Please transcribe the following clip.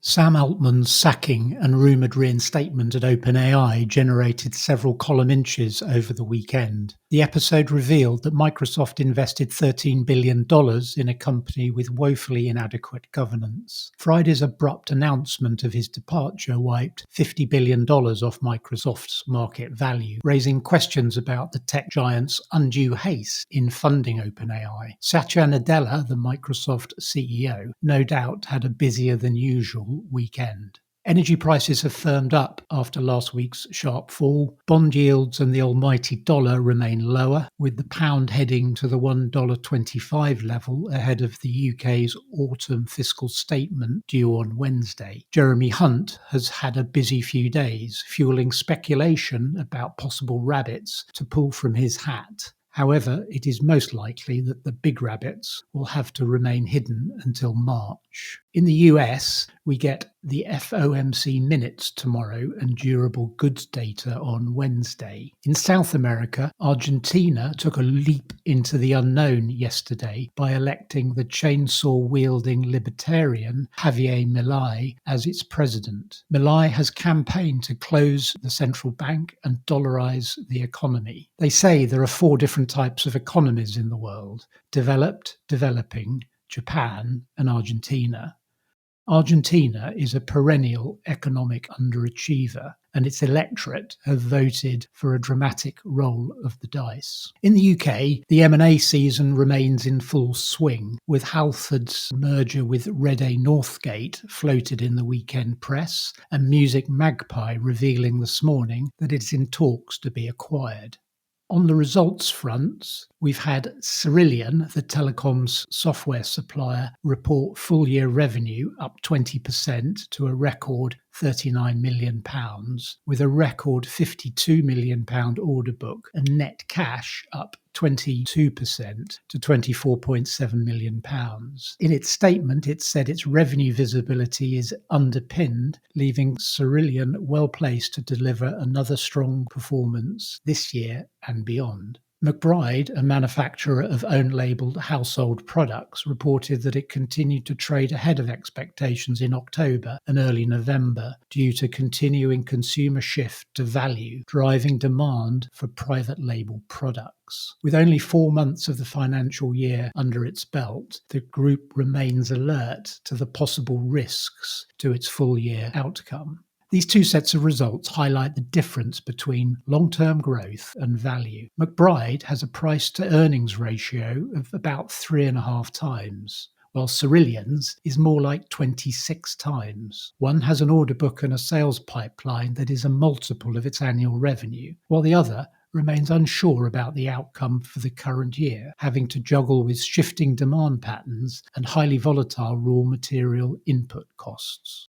Sam Altman's sacking and rumoured reinstatement at OpenAI generated several column inches over the weekend. The episode revealed that Microsoft invested $13 billion in a company with woefully inadequate governance. Friday's abrupt announcement of his departure wiped $50 billion off Microsoft's market value, raising questions about the tech giant's undue haste in funding OpenAI. Satya Nadella, the Microsoft CEO, no doubt had a busier than usual weekend. Energy prices have firmed up after last week's sharp fall. Bond yields and the almighty dollar remain lower, with the pound heading to the $1.25 level ahead of the UK's autumn fiscal statement due on Wednesday. Jeremy Hunt has had a busy few days, fueling speculation about possible rabbits to pull from his hat. However, it is most likely that the big rabbits will have to remain hidden until March. In the US, we get the FOMC minutes tomorrow and durable goods data on Wednesday. In South America, Argentina took a leap into the unknown yesterday by electing the chainsaw-wielding libertarian Javier Milei as its president. Milei has campaigned to close the central bank and dollarize the economy. They say there are 4 different types of economies in the world: developed, developing, Japan, and Argentina. Argentina is a perennial economic underachiever, and its electorate have voted for a dramatic roll of the dice. In the UK, the M&A season remains in full swing, with Halford's merger with Redday Northgate floated in the weekend press, and music Magpie revealing this morning that it's in talks to be acquired. On the results fronts, we've had Cerillion, the telecoms software supplier, report full-year revenue up 20% to a record £39 million, with a record £52 million order book and net cash up 22% to £24.7 million. In its statement, it said its revenue visibility is underpinned, leaving Cerillion well placed to deliver another strong performance this year and beyond. McBride, a manufacturer of own-labelled household products, reported that it continued to trade ahead of expectations in October and early November due to continuing consumer shift to value, driving demand for private label products. With only 4 months of the financial year under its belt, the group remains alert to the possible risks to its full-year outcome. These 2 sets of results highlight the difference between long-term growth and value. McBride has a price-to-earnings ratio of about 3.5 times, while Cerillion's is more like 26 times. One has an order book and a sales pipeline that is a multiple of its annual revenue, while the other remains unsure about the outcome for the current year, having to juggle with shifting demand patterns and highly volatile raw material input costs.